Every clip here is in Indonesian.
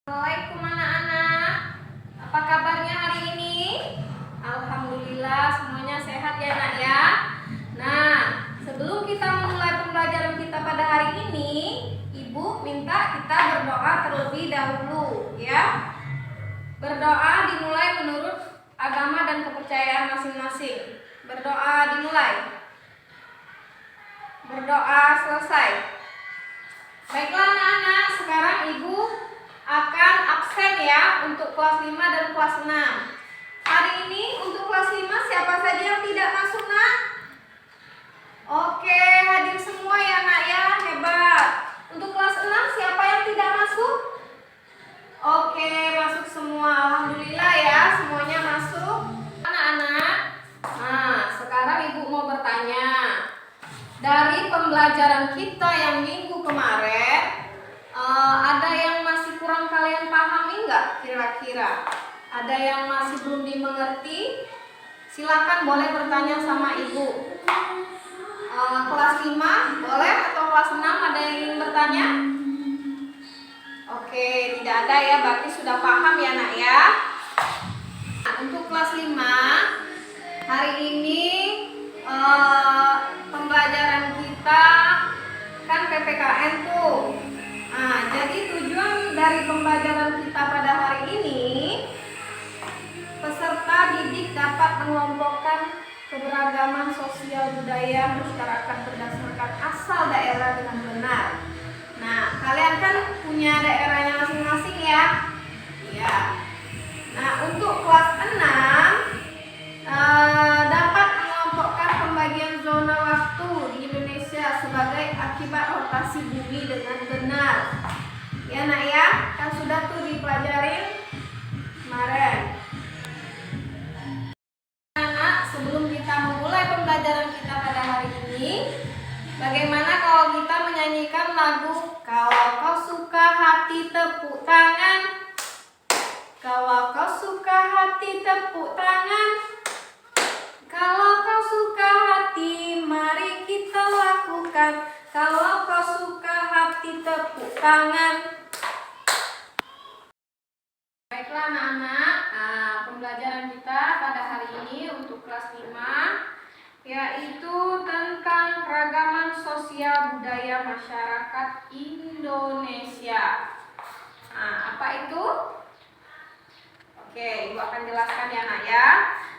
Assalamualaikum anak-anak. Apa kabarnya hari ini? Alhamdulillah semuanya sehat ya nak ya. Nah, sebelum kita memulai pembelajaran kita pada hari ini, Ibu minta kita berdoa terlebih dahulu ya. Berdoa dimulai menurut agama dan kepercayaan masing-masing. Berdoa dimulai. Berdoa selesai. Baiklah anak-anak, sekarang Ibu akan absen ya untuk kelas 5 dan kelas 6. Hari ini untuk kelas 5 siapa saja yang tidak masuk nak? Oke, hadir semua ya nak ya, hebat. Untuk kelas 6 siapa yang tidak masuk? Oke, masuk semua, alhamdulillah ya, semuanya masuk. Anak-anak, nah sekarang Ibu mau bertanya. Dari pembelajaran kita yang minggu kemarin, ada yang masih kurang kalian pahami nggak kira-kira? Ada yang masih belum dimengerti? Silakan boleh bertanya sama Ibu. Kelas 5 boleh atau kelas 6 ada yang ingin bertanya? Oke, tidak ada ya, berarti sudah paham ya nak ya. Nah, untuk kelas 5 hari ini pembelajaran kita kan PPKN tuh. Nah, jadi tujuan dari pembelajaran kita pada hari ini, peserta didik dapat mengelompokkan keberagaman sosial budaya masyarakat berdasarkan asal daerah dengan benar. Nah, kalian kan punya daerahnya masing-masing ya. Iya. Nah, untuk kelas 6 dapat mengelompokkan pembagian zona waktu di Indonesia sebagai akibat rotasi bumi dengan benar. Ya nak ya, kan sudah tuh dipelajarin kemarin. Anak, sebelum kita memulai pembelajaran kita pada hari ini, bagaimana kalau kita menyanyikan lagu Kalau Kau Suka Hati Tepuk Tangan. Kalau kau suka hati tepuk tangan. Kalau kau suka hati mari kita lakukan. Kalau kau suka hati tepuk tangan. Baiklah anak-anak, pembelajaran kita pada hari ini untuk kelas 5 yaitu tentang keragaman sosial budaya masyarakat Indonesia. Nah, apa itu? Oke, Ibu akan jelaskan ya nak ya.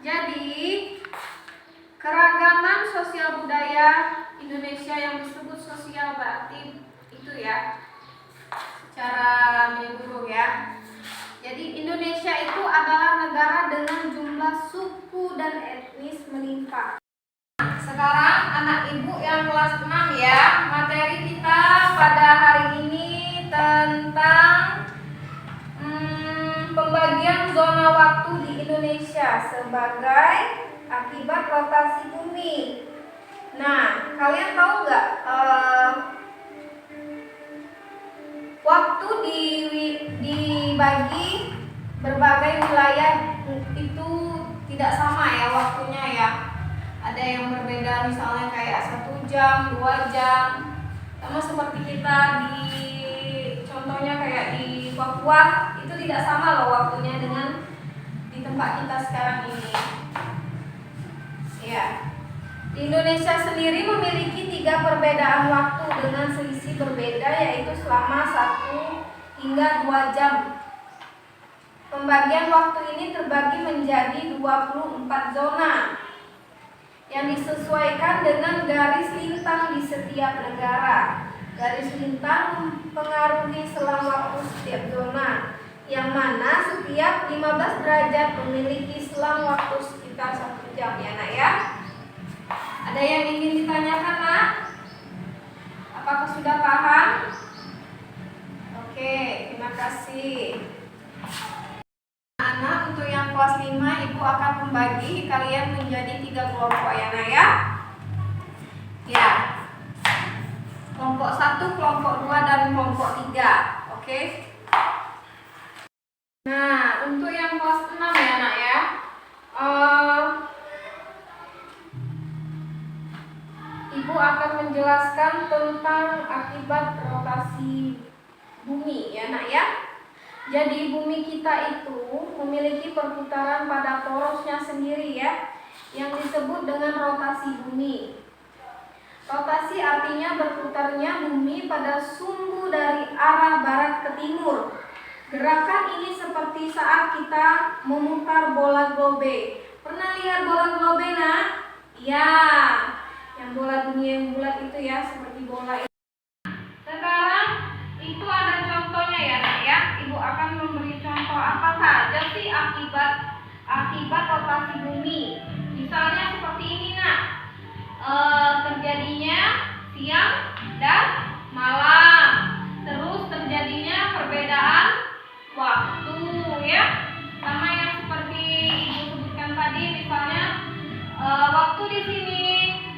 Jadi, keragaman sosial budaya Indonesia yang disebut sosial berarti itu ya, secara menyeluruh ya. Jadi Indonesia itu adalah negara dengan jumlah suku dan etnis melimpah. Sekarang anak Ibu yang kelas 6 ya, materi kita pada hari ini tentang pembagian zona waktu di Indonesia sebagai akibat rotasi bumi. Nah, kalian tahu nggak waktu dibagi berbagai wilayah itu tidak sama ya waktunya ya. Ada yang berbeda misalnya kayak 1 jam, 2 jam. Sama seperti kita di contohnya kayak di Papua itu tidak sama loh waktunya dengan di tempat kita sekarang ini. Ya. Di Indonesia sendiri memiliki 3 perbedaan waktu dengan selisih berbeda yaitu selama 1 hingga 2 jam. Pembagian waktu ini terbagi menjadi 24 zona yang disesuaikan dengan garis lintang di setiap negara. Garis lintang mempengaruhi selang waktu setiap zona, yang mana setiap 15 derajat memiliki selang waktu sekitar 1 jam ya nak ya. Ada yang ingin ditanyakan nak? Apakah sudah paham? Oke, terima kasih. Anak, untuk yang kelas 5 Ibu akan membagi kalian menjadi 3 kelompok ya nak ya. Ya. Kelompok 1, kelompok 2 dan kelompok 3. Oke. Nah, untuk yang kelas 6 ya nak ya. Ibu akan menjelaskan tentang akibat rotasi bumi ya nak ya. Jadi bumi kita itu memiliki perputaran pada porosnya sendiri ya, yang disebut dengan rotasi bumi. Rotasi artinya berputarnya bumi pada sumbu dari arah barat ke timur. Gerakan ini seperti saat kita memutar bola globe. Pernah lihat bola globe, nak? Ya, yang bola dunia yang bulat itu ya, seperti bola itu. Sekarang itu ada contohnya ya, nak ya. Ibu akan memberi contoh apa saja sih akibat rotasi bumi. Misalnya seperti ini, nak. Terjadinya siang dan malam. Terus terjadinya perbedaan waktu ya. Sama yang seperti ibu sebutkan tadi, misalnya waktu di sini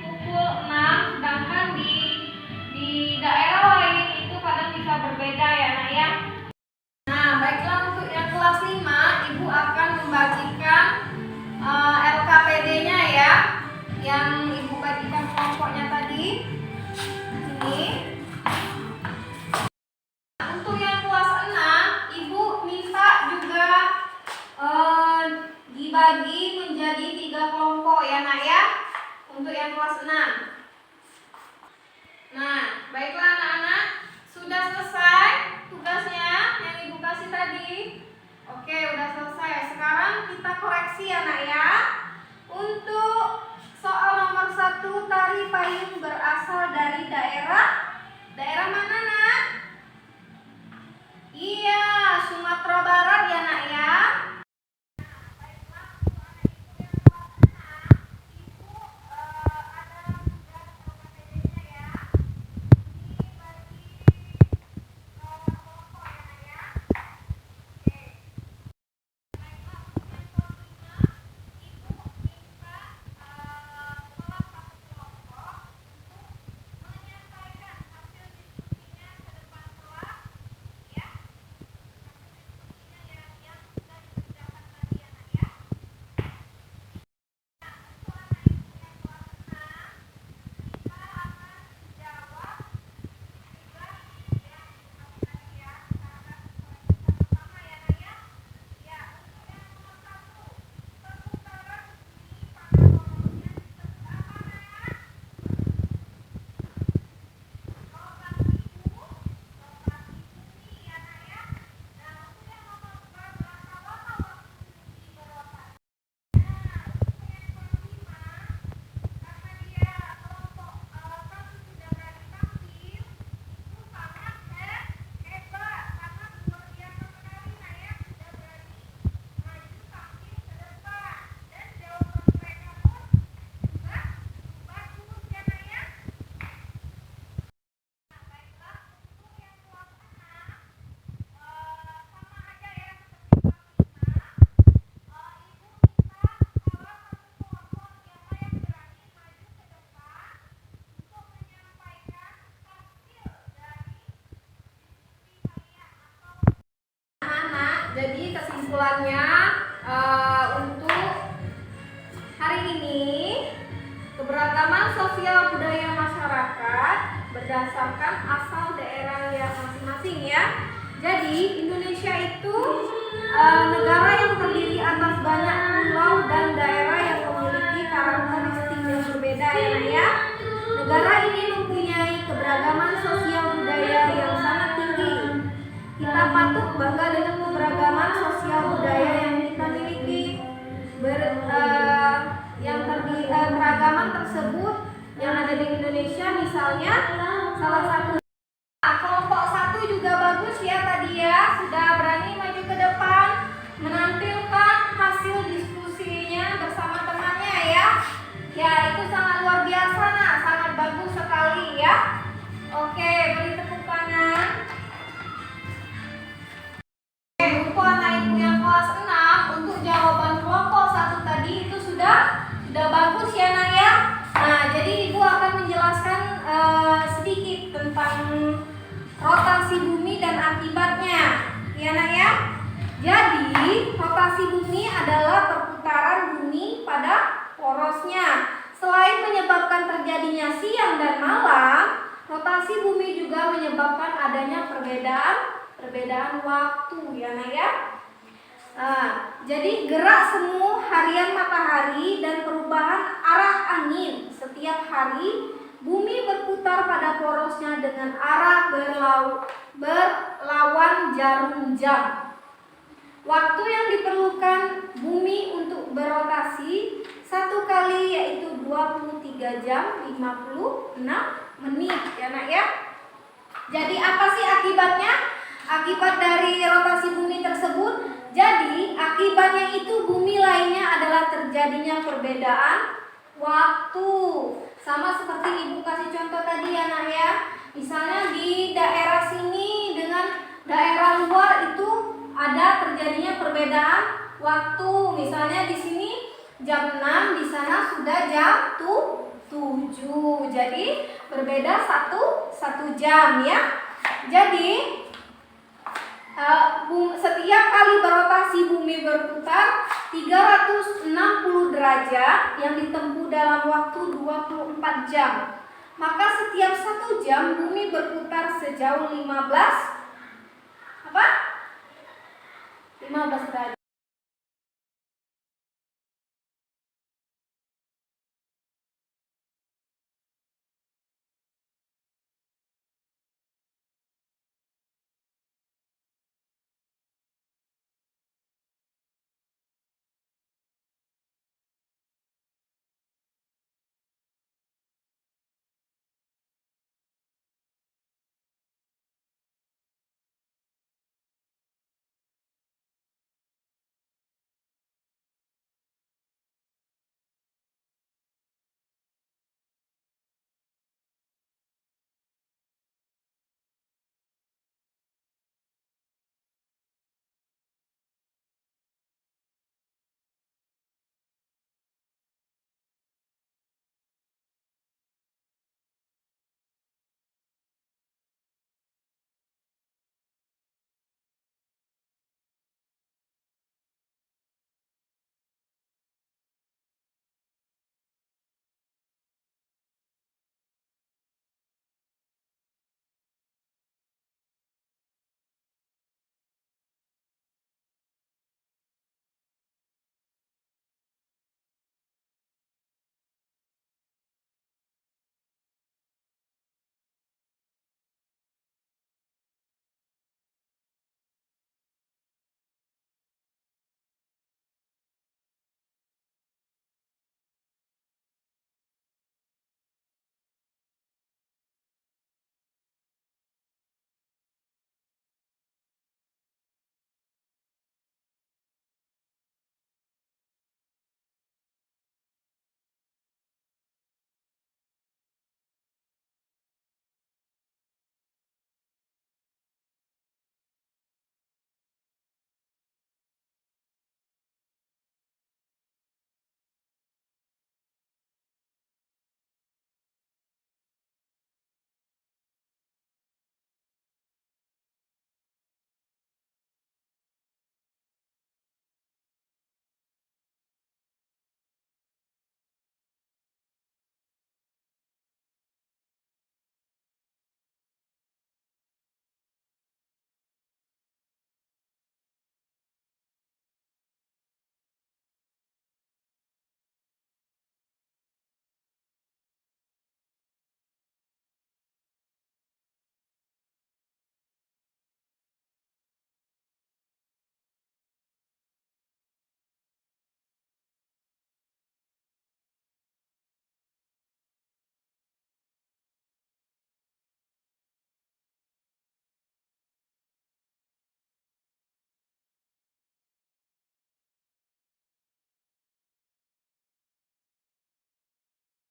pukul 6, sedangkan di daerah lain itu kadang bisa berbeda ya, nak ya. Nah, baiklah, untuk yang kelas 5 ibu akan membagikan LKPD-nya ya, yang ibu bagikan kelompoknya tadi. Ini. Untuk yang kelas 6 ibu minta juga dibagi menjadi 3 kelompok ya, nak ya, untuk yang kelas 6. Nah, baiklah anak-anak, sudah selesai tugasnya yang ibu kasih tadi. Oke, udah selesai. Sekarang kita koreksi ya, nak ya. Untuk soal nomor 1, tari payung berasal dari daerah mana, nak? Iya, Sumatera Barat ya, nak ya. Jadi kesimpulannya untuk hari ini, keberagaman sosial budaya masyarakat berdasarkan asal daerah yang masing-masing ya. Jadi Indonesia itu negara yang terdiri atas banyak pulau dan daerah yang memiliki karakteristik yang berbeda ya. Negara ini mempunyai keberagaman sosial budaya yang sangat tinggi. Kita patut bangga dengan keberagaman sosial budaya yang kita miliki. Keragaman tersebut yang ada di Indonesia, misalnya salah satu kelompok 1 juga bagus ya tadi ya, sudah berani maju ke depan menampilkan hasil diskusinya bersama temannya ya. Ya, itu sangat luar biasa, nah, sangat bagus sekali ya. Oke, beri tepuk tangan. Oke, untuk anak ibu yang kelas 6, untuk jawaban kelompok 1 tadi itu sudah bagus ya, nak ya. Nah, jadi ibu akan menjelaskan sedikit tentang rotasi bumi dan akibatnya ya, nak ya. Jadi rotasi bumi adalah perputaran bumi pada porosnya. Selain menyebabkan terjadinya siang dan malam, rotasi bumi juga menyebabkan adanya perbedaan perbedaan waktu ya nak ya. Jadi gerak semu harian matahari dan perubahan arah angin. Setiap hari bumi berputar pada porosnya dengan arah berlawan jarum jam. Waktu yang diperlukan bumi untuk berotasi satu kali yaitu 23 jam 56 menit ya nak ya. Jadi apa sih akibatnya? Akibat dari rotasi bumi tersebut, jadi akibatnya itu bumi lainnya adalah terjadinya perbedaan waktu. Sama seperti ibu kasih contoh tadi ya nak ya. Misalnya di daerah sini dengan daerah luar itu ada terjadinya perbedaan waktu. Misalnya di sini jam 6, di sana sudah jam 7. Jadi berbeda satu jam ya. Jadi setiap kali berotasi bumi berputar 360 derajat yang ditempuh dalam waktu 24 jam. Maka setiap 1 jam bumi berputar sejauh 15 derajat.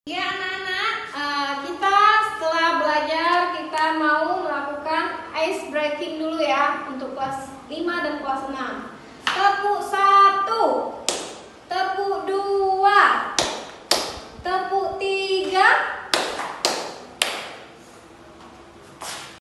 Ya anak-anak, kita setelah belajar kita mau melakukan ice breaking dulu ya untuk kelas 5 dan kelas 6.